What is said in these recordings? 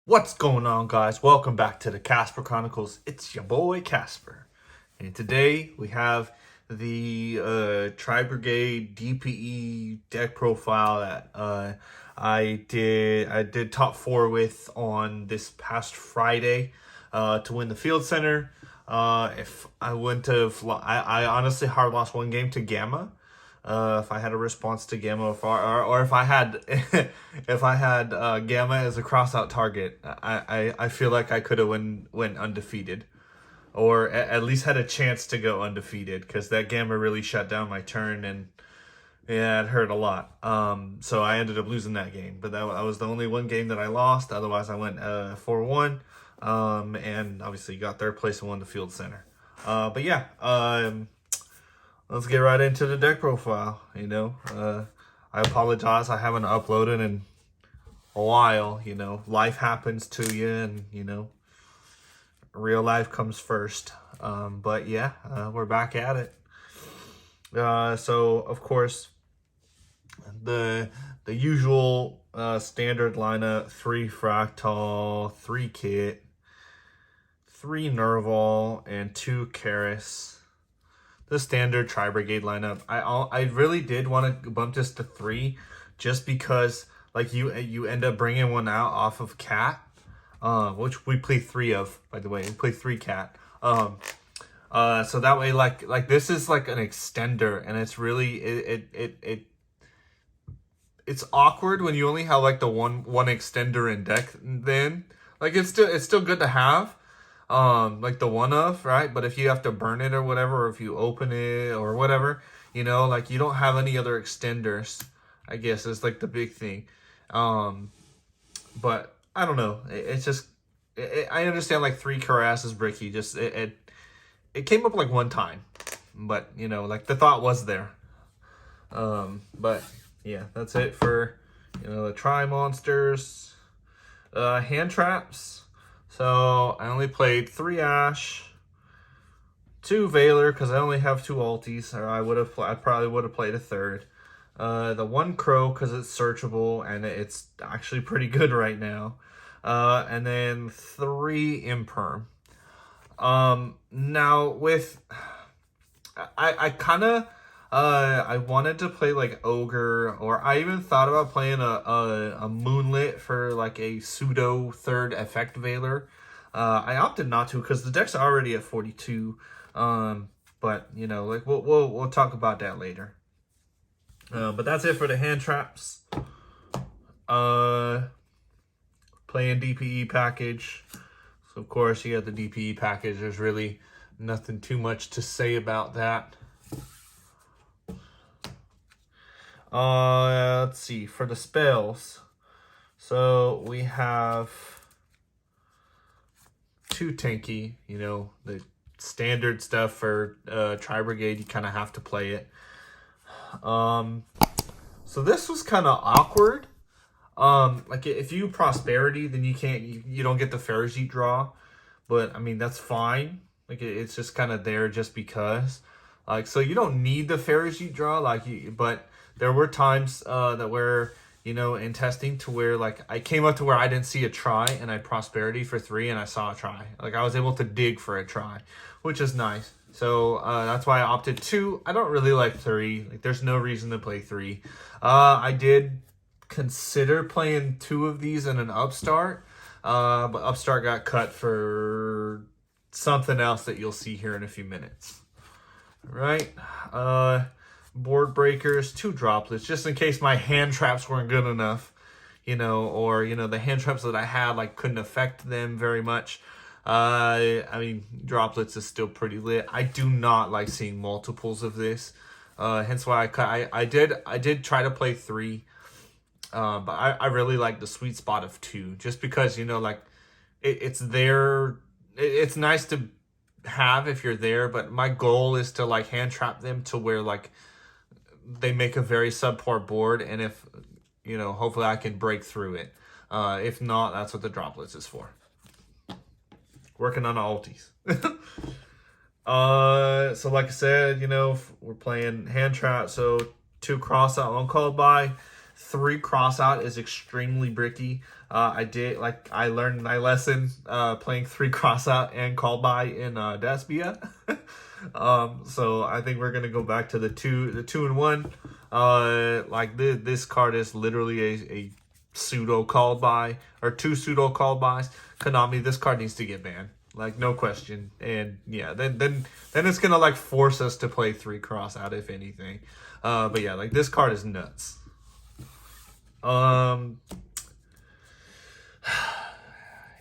What's going on, guys? Welcome back to the Casper Chronicles. It's your boy Casper, and today we have the Tri-Brigade DPE deck profile that I did top 4 with on this past Friday to win the Field Center. If I went to, I honestly hard lost one game to Gamma. If I had a response to Gamma, or if I had if I had Gamma as a crossout target, I feel like I could have went undefeated, or at least had a chance to go undefeated, because that Gamma really shut down my turn, and yeah, it hurt a lot. So I ended up losing that game, but that was the only one game that I lost. Otherwise, I went 4-1, and obviously got third place and won the Field Center. But yeah, let's get right into the deck profile. I apologize, I haven't uploaded in a while. Life happens to you, and real life comes first. But yeah, we're back at it. So of course, the usual standard lineup: 3 Fractal, 3 Kit, 3 Nerval, and 2 Karis. The standard Tri-Brigade lineup. I really did want to bump this to 3, just because like you end up bringing one out off of Cat, which we play 3 of, by the way. We play 3 Cat. So that way, like this is like an extender, and it's really it's awkward when you only have like the one extender in deck. Then like it's still good to have. Like the one of, right? But if you have to burn it or whatever, or if you open it or whatever, like you don't have any other extenders, I guess is like the big thing. But I don't know. It's just, I understand like 3 Karas is bricky. Just, it came up like one time, but like the thought was there. But yeah, that's it for, the Tri-Monsters. Hand traps. So I only played 3 Ash, 2 Veiler, because I only have 2 ultis, or I probably would have played a third. The 1 Crow, because it's searchable and it's actually pretty good right now. And then 3 Imperm. Now with I kind of I wanted to play like Ogre, or I even thought about playing a Moonlit for like a pseudo third effect Veiler. I opted not to because the deck's already at 42. But like we'll talk about that later. But that's it for the hand traps. Playing DPE package. So of course you got the DPE package. There's really nothing too much to say about that. Let's see, for the spells. So we have 2 tanky, the standard stuff for Tri-Brigade. You kind of have to play it. So this was kind of awkward. Like if you prosperity, then you don't get the Ferrigite draw. But I mean, that's fine. Like it's just kind of there just because. Like, so you don't need the Ferrigite draw, but there were times that were, in testing, to where like I came up to where I didn't see a try, and I prosperity for 3 and I saw a try. Like I was able to dig for a try, which is nice. So that's why I opted 2. I don't really like 3. Like there's no reason to play 3. I did consider playing 2 of these in an upstart, but upstart got cut for something else that you'll see here in a few minutes. Right? Board breakers, 2 droplets, just in case my hand traps weren't good enough, or the hand traps that I had like couldn't affect them very much. I mean, droplets is still pretty lit. I do not like seeing multiples of this, hence why I did try to play 3, but I really like the sweet spot of 2, just because like it's there. It's nice to have if you're there, but my goal is to like hand trap them to where like they make a very subpar board, and if hopefully I can break through it. If not, that's what the droplets is for. Working on ultis. So like I said, we're playing hand trap, so 2 cross out, 1 called by, 3 crossout is extremely bricky. I learned my lesson playing 3 crossout and call by in Despia. So I think we're gonna go back to the 2 and 1. This card is literally a pseudo called by, or 2 pseudo called bys. Konami, this card needs to get banned, like no question. And yeah, then it's gonna like force us to play 3 cross out if anything. But yeah, like this card is nuts.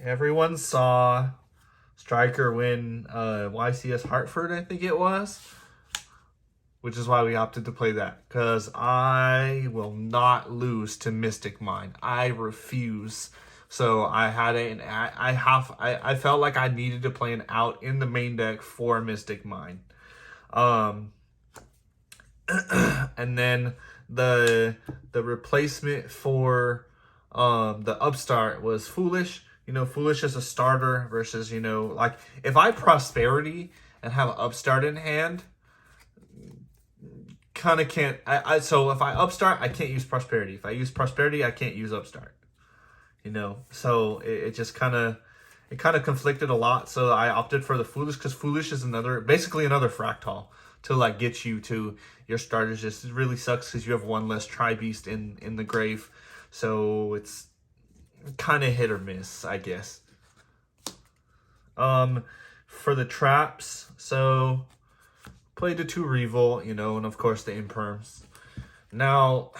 Everyone saw Striker win YCS Hartford, I think it was, which is why we opted to play that, because I will not lose to Mystic Mine. I refuse. So I had I felt like I needed to play an out in the main deck for Mystic Mine. And then the replacement for the upstart was Foolish. You know, Foolish as a starter versus, you know, like if I Prosperity and have upstart in hand, kind of can't. So if I upstart, I can't use Prosperity. If I use Prosperity, I can't use upstart. You know, so it just kind of conflicted a lot. So I opted for the Foolish, because Foolish is basically another Fractal to like get you to your starters. Just it really sucks because you have 1 less Tri-Beast in the grave. So it's kind of hit or miss, I guess. For the traps, so played the 2 Revolt, you know, and of course the Imperms. Now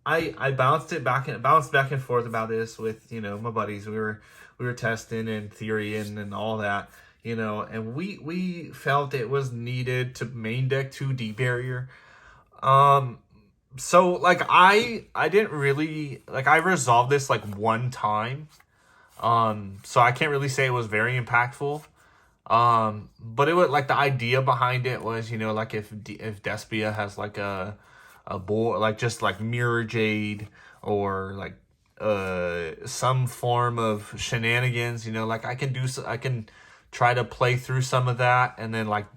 I bounced back and forth about this with, you know, my buddies. We were testing and theory and all that, you know, and we felt it was needed to main deck 2 D barrier. So like I didn't really like, I resolved this like 1 time. So I can't really say it was very impactful. But it was like the idea behind it was, you know, like if Despia has like a board, like just like Mirror Jade or like some form of shenanigans, you know, like I can try to play through some of that, and then like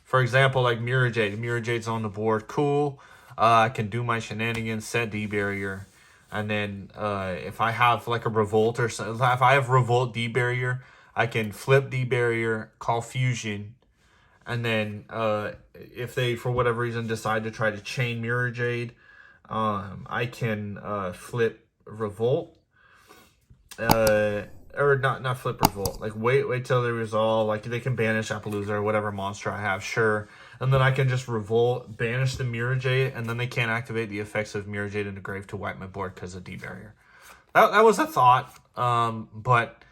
for example, like Mirror Jade's on the board, cool. I can do my shenanigans, set D barrier, and then if I have like a Revolt or something, if I have Revolt D barrier, I can flip D barrier, call Fusion, and then if they for whatever reason decide to try to chain Mirror Jade, I can flip Revolt, or not flip Revolt. Like wait till they resolve. Like they can banish Appaloosa or whatever monster I have, sure. And then I can just Revolt, banish the Mirror Jade, and then they can't activate the effects of Mirror Jade in the grave to wipe my board because of D barrier. That was a thought, but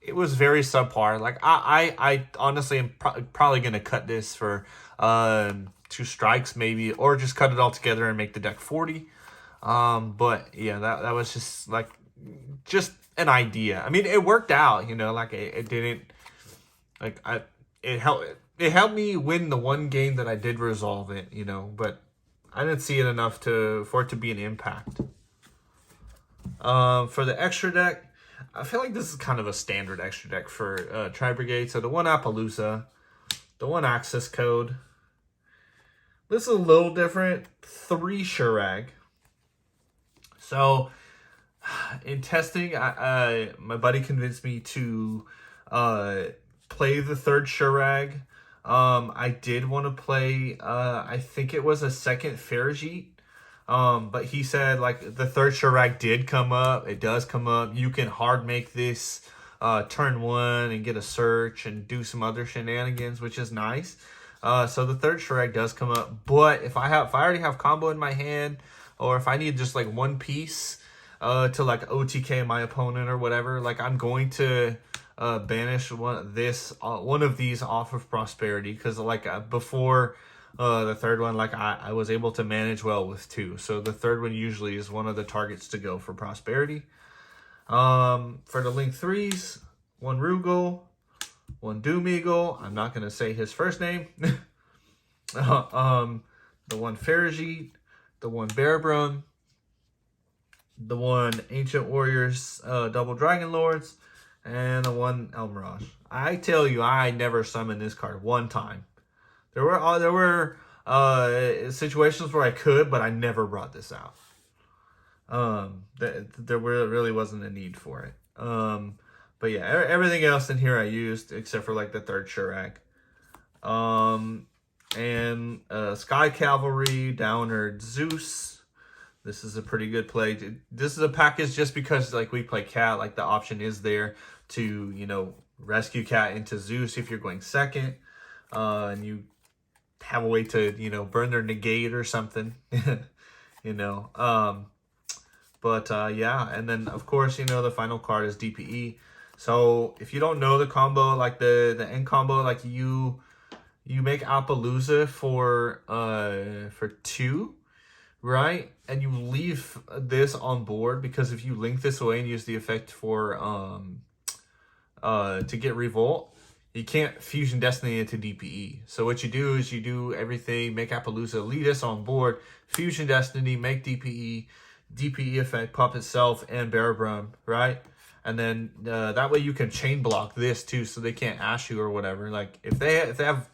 it was very subpar. Like I honestly am probably gonna cut this for 2 strikes maybe, or just cut it all together and make the deck 40. But yeah, that was just like an idea. I mean, it worked out, you know. Like it didn't like it helped me win the 1 game that I did resolve it, you know. But I didn't see it enough for it to be an impact. For the extra deck, I feel like this is kind of a standard extra deck for Tri-Brigade. So the 1 Appaloosa, the 1 Access Code. This is a little different. 3 Shurag. So in testing, my buddy convinced me to play the 3rd Shurag. I did want to play, I think it was a 2nd Farajit. But he said like the 3rd Shurag did come up. It does come up. You can hard make this turn 1 and get a search and do some other shenanigans, which is nice. So the 3rd Shurag does come up. But if I already have combo in my hand, or if I need just like 1 piece to like OTK my opponent or whatever, like I'm going to banish one of these off of Prosperity, because like before the 3rd one, like I was able to manage well with 2. So the 3rd one usually is one of the targets to go for Prosperity. For the Link 3s, 1 Rugal, 1 Doom Eagle. I'm not going to say his first name. The 1 Farajit, the 1 Bearbrun, the 1 Ancient Warriors Double Dragon Lords, and the 1 Elmirage. I tell you, I never summoned this card 1 time. There were situations where I could, but I never brought this out. There really wasn't a need for it. But yeah, everything else in here I used except for like the third Shirag. And Sky Cavalry, Downerd Zeus. This is a pretty good play. This is a package just because like we play Cat, like the option is there to, you know, rescue Cat into Zeus if you're going second. And you have a way to, you know, burn their negate or something. You know. Yeah, and then of course, you know, the final card is DPE. So if you don't know the combo, like the end combo, like you make Appaloosa for 2, right? And you leave this on board because if you link this away and use the effect for to get Revolt, you can't Fusion Destiny into DPE. So what you do is you do everything, make Appaloosa, lead us on board, Fusion Destiny, make DPE, DPE effect, pop itself, and Bearbrum, right? And then that way you can chain block this too, so they can't ash you or whatever. Like if they have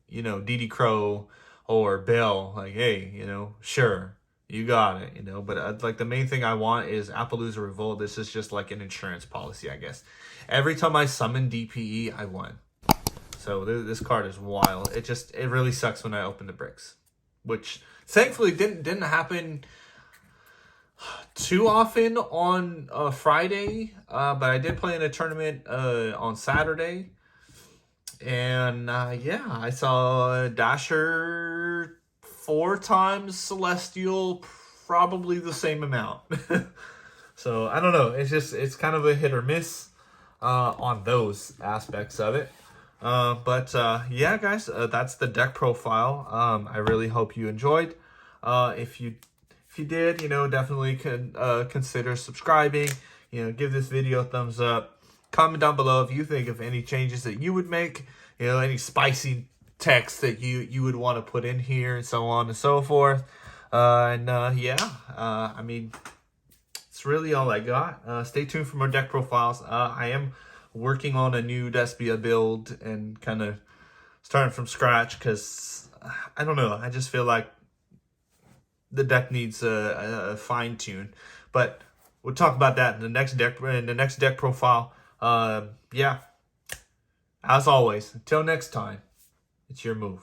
you know, DD Crow or Bell, like hey, you know, sure, you got it, you know. But like the main thing I want is Appaloosa Revolt. This is just like an insurance policy, I guess. Every time I summon DPE, I won. So this card is wild. It really sucks when I open the bricks, which thankfully didn't happen too often on Friday, but I did play in a tournament on Saturday, and yeah, I saw Dasher 4 times, Celestial probably the same amount. So I don't know, it's kind of a hit or miss on those aspects of it. Yeah, guys, that's the deck profile. I really hope you enjoyed. If you did, you know, definitely consider subscribing. You know, give this video a thumbs up. Comment down below if you think of any changes that you would make. You know, any spicy text that you would want to put in here, and so on and so forth. Yeah, I mean, it's really all I got. Stay tuned for more deck profiles. I am working on a new Despia build and kind of starting from scratch because I don't know. I just feel like the deck needs a fine tune, but we'll talk about that in the next deck profile. Yeah, as always, until next time, it's your move.